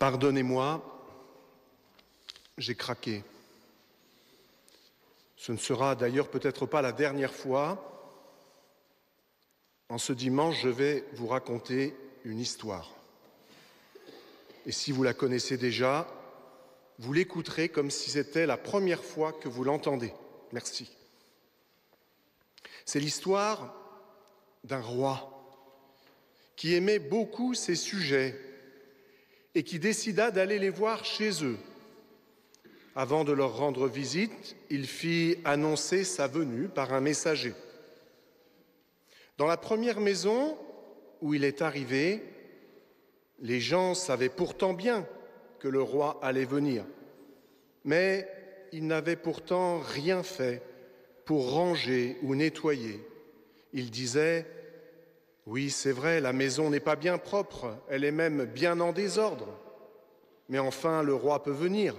Pardonnez-moi, j'ai craqué. Ce ne sera d'ailleurs peut-être pas la dernière fois. En ce dimanche, je vais vous raconter une histoire. Et si vous la connaissez déjà, vous l'écouterez comme si c'était la première fois que vous l'entendez. Merci. C'est l'histoire d'un roi qui aimait beaucoup ses sujets et qui décida d'aller les voir chez eux. Avant de leur rendre visite, il fit annoncer sa venue par un messager. Dans la première maison où il est arrivé, les gens savaient pourtant bien que le roi allait venir, mais ils n'avaient pourtant rien fait pour ranger ou nettoyer. Ils disaient « Oui, c'est vrai, la maison n'est pas bien propre, elle est même bien en désordre, mais enfin le roi peut venir.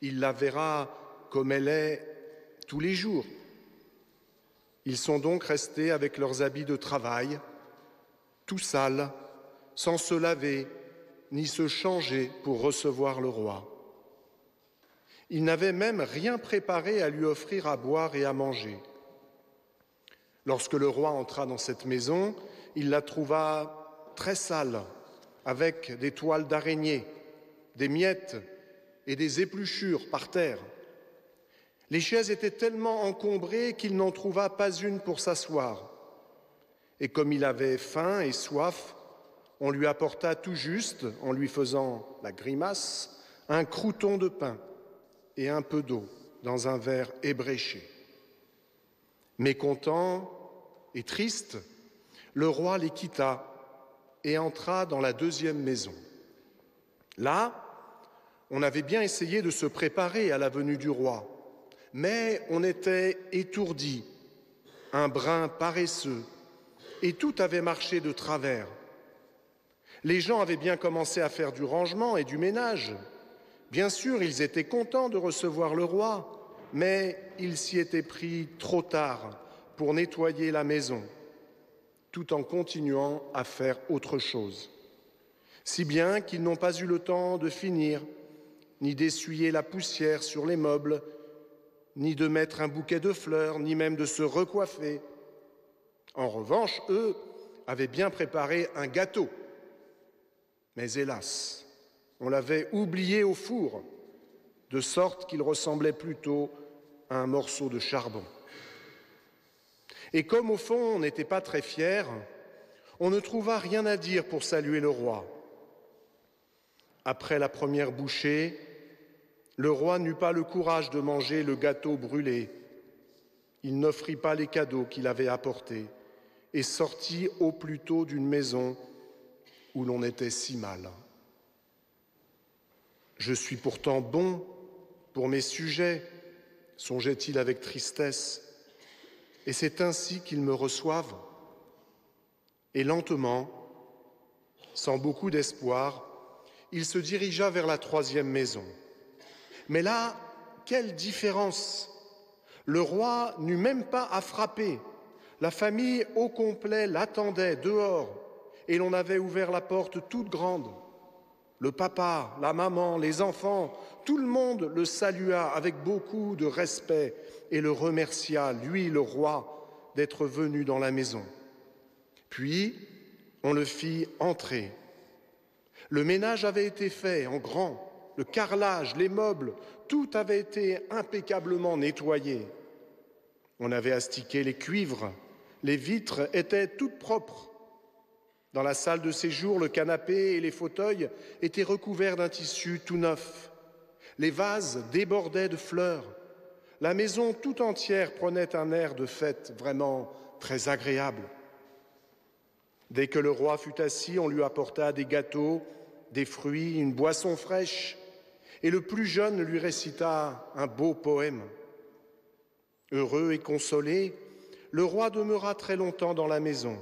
Il la verra comme elle est tous les jours. » Ils sont donc restés avec leurs habits de travail, tout sales, sans se laver ni se changer pour recevoir le roi. Ils n'avaient même rien préparé à lui offrir à boire et à manger. Lorsque le roi entra dans cette maison, il la trouva très sale, avec des toiles d'araignée, des miettes et des épluchures par terre. Les chaises étaient tellement encombrées qu'il n'en trouva pas une pour s'asseoir. Et comme il avait faim et soif, on lui apporta tout juste, en lui faisant la grimace, un crouton de pain et un peu d'eau dans un verre ébréché. Mécontent et triste, le roi les quitta et entra dans la deuxième maison. Là, on avait bien essayé de se préparer à la venue du roi, mais on était étourdi, un brin paresseux, et tout avait marché de travers. Les gens avaient bien commencé à faire du rangement et du ménage. Bien sûr, ils étaient contents de recevoir le roi, mais ils s'y étaient pris trop tard pour nettoyer la maison, tout en continuant à faire autre chose. Si bien qu'ils n'ont pas eu le temps de finir, ni d'essuyer la poussière sur les meubles, ni de mettre un bouquet de fleurs, ni même de se recoiffer. En revanche, eux avaient bien préparé un gâteau. Mais hélas, on l'avait oublié au four, de sorte qu'il ressemblait plutôt à un morceau de charbon. Et comme au fond on n'était pas très fiers, on ne trouva rien à dire pour saluer le roi. Après la première bouchée, le roi n'eut pas le courage de manger le gâteau brûlé. Il n'offrit pas les cadeaux qu'il avait apportés et sortit au plus tôt d'une maison où l'on était si mal. « Je suis pourtant bon pour mes sujets, songeait-il avec tristesse, et c'est ainsi qu'ils me reçoivent. » Et lentement, sans beaucoup d'espoir, il se dirigea vers la troisième maison. Mais là, quelle différence! Le roi n'eut même pas à frapper. La famille au complet l'attendait dehors et l'on avait ouvert la porte toute grande. Le papa, la maman, les enfants, tout le monde le salua avec beaucoup de respect et le remercia, lui, le roi, d'être venu dans la maison. Puis, on le fit entrer. Le ménage avait été fait en grand. Le carrelage, les meubles, tout avait été impeccablement nettoyé. On avait astiqué les cuivres, les vitres étaient toutes propres. Dans la salle de séjour, le canapé et les fauteuils étaient recouverts d'un tissu tout neuf. Les vases débordaient de fleurs. La maison tout entière prenait un air de fête vraiment très agréable. Dès que le roi fut assis, on lui apporta des gâteaux, des fruits, une boisson fraîche, et le plus jeune lui récita un beau poème. Heureux et consolé, le roi demeura très longtemps dans la maison.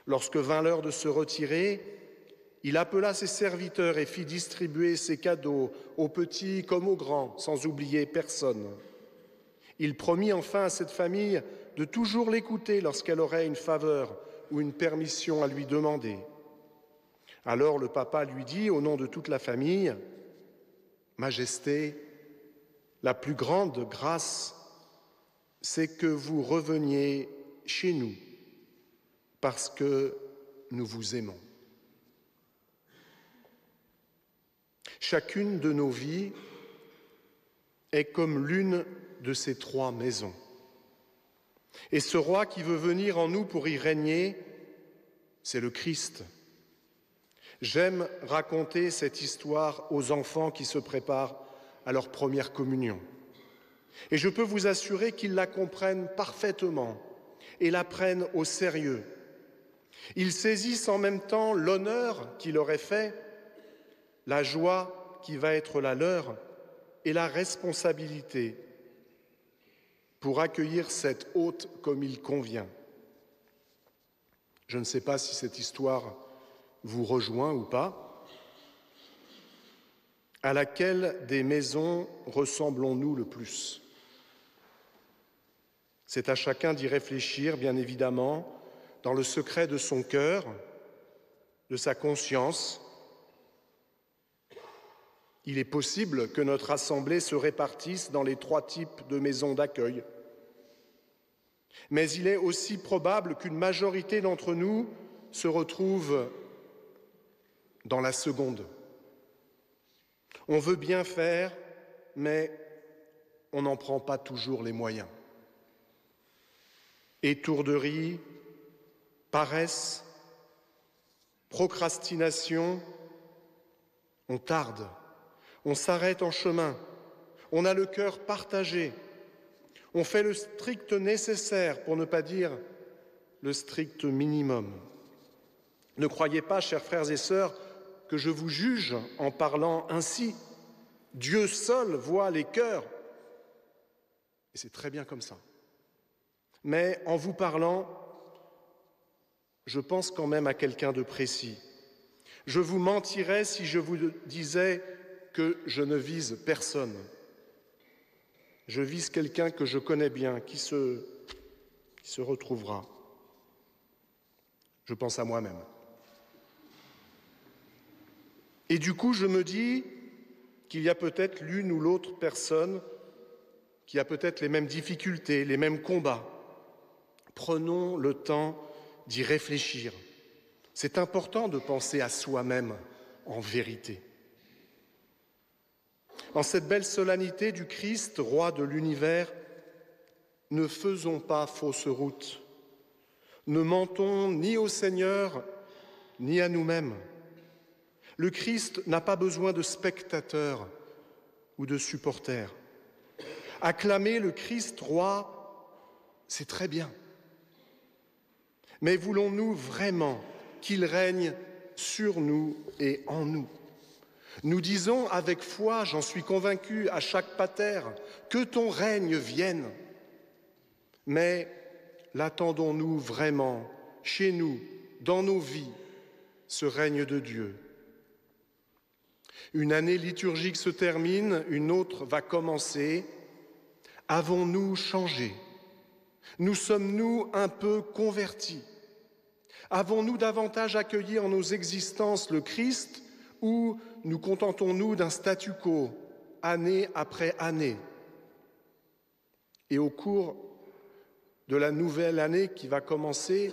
Lorsque vint l'heure de se retirer, il appela ses serviteurs et fit distribuer ses cadeaux aux petits comme aux grands, sans oublier personne. Il promit enfin à cette famille de toujours l'écouter lorsqu'elle aurait une faveur ou une permission à lui demander. Alors le papa lui dit, au nom de toute la famille, « Majesté, la plus grande grâce, c'est que vous reveniez chez nous parce que nous vous aimons. » Chacune de nos vies est comme l'une de ces trois maisons. Et ce roi qui veut venir en nous pour y régner, c'est le Christ. J'aime raconter cette histoire aux enfants qui se préparent à leur première communion. Et je peux vous assurer qu'ils la comprennent parfaitement et la prennent au sérieux. Ils saisissent en même temps l'honneur qui leur est fait, la joie qui va être la leur et la responsabilité pour accueillir cet hôte comme il convient. Je ne sais pas si cette histoire vous rejoint ou pas. À laquelle des maisons ressemblons-nous le plus ? C'est à chacun d'y réfléchir, bien évidemment, dans le secret de son cœur, de sa conscience. Il est possible que notre assemblée se répartisse dans les trois types de maisons d'accueil. Mais il est aussi probable qu'une majorité d'entre nous se retrouve dans la seconde. On veut bien faire, mais on n'en prend pas toujours les moyens. Étourderie, paresse, procrastination, on tarde, on s'arrête en chemin, on a le cœur partagé, on fait le strict nécessaire, pour ne pas dire le strict minimum. Ne croyez pas, chers frères et sœurs, que je vous juge en parlant ainsi. Dieu seul voit les cœurs. Et c'est très bien comme ça. Mais en vous parlant, je pense quand même à quelqu'un de précis. Je vous mentirais si je vous disais que je ne vise personne. Je vise quelqu'un que je connais bien, qui se retrouvera. Je pense à moi-même. Et du coup, je me dis qu'il y a peut-être l'une ou l'autre personne qui a peut-être les mêmes difficultés, les mêmes combats. Prenons le temps d'y réfléchir. C'est important de penser à soi-même en vérité. En cette belle solennité du Christ, roi de l'univers, ne faisons pas fausse route. Ne mentons ni au Seigneur, ni à nous-mêmes. Le Christ n'a pas besoin de spectateurs ou de supporters. Acclamer le Christ roi, c'est très bien. Mais voulons-nous vraiment qu'il règne sur nous et en nous ? Nous disons avec foi, j'en suis convaincu, à chaque pater, que ton règne vienne. Mais l'attendons-nous vraiment, chez nous, dans nos vies, ce règne de Dieu ? Une année liturgique se termine, une autre va commencer. Avons-nous changé ? Nous sommes-nous un peu convertis ? Avons-nous davantage accueilli en nos existences le Christ ou nous contentons-nous d'un statu quo, année après année ? Et au cours de la nouvelle année qui va commencer,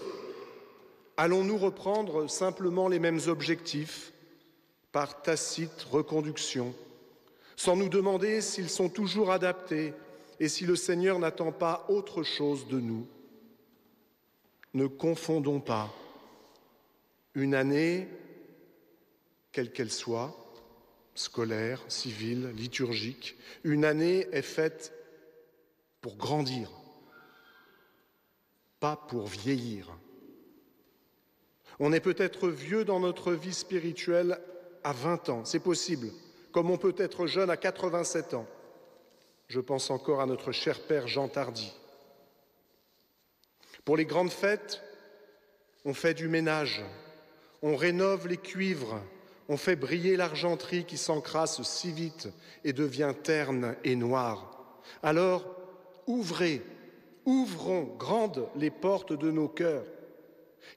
allons-nous reprendre simplement les mêmes objectifs par tacite reconduction, sans nous demander s'ils sont toujours adaptés et si le Seigneur n'attend pas autre chose de nous ? Ne confondons pas une année, quelle qu'elle soit, scolaire, civile, liturgique, une année est faite pour grandir, pas pour vieillir. On est peut-être vieux dans notre vie spirituelle à 20 ans, c'est possible, comme on peut être jeune à 87 ans. Je pense encore à notre cher père Jean Tardy. Pour les grandes fêtes, on fait du ménage, on rénove les cuivres, on fait briller l'argenterie qui s'encrasse si vite et devient terne et noire. Alors, ouvrons grandes les portes de nos cœurs,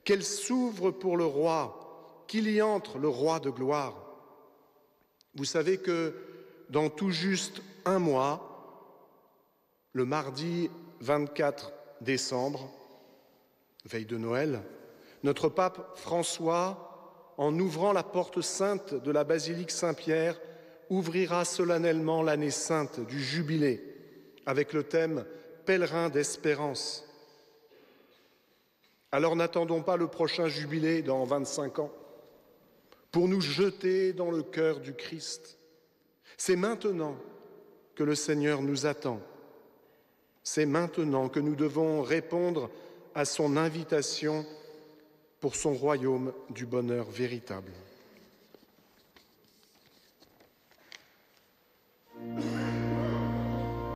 qu'elles s'ouvrent pour le roi qu'il y entre le roi de gloire. Vous savez que dans tout juste un mois, le mardi 24 décembre, veille de Noël, notre pape François, en ouvrant la porte sainte de la basilique Saint-Pierre, ouvrira solennellement l'année sainte du Jubilé avec le thème « Pèlerin d'espérance ». Alors n'attendons pas le prochain Jubilé dans 25 ans pour nous jeter dans le cœur du Christ. C'est maintenant que le Seigneur nous attend. C'est maintenant que nous devons répondre à son invitation pour son royaume du bonheur véritable.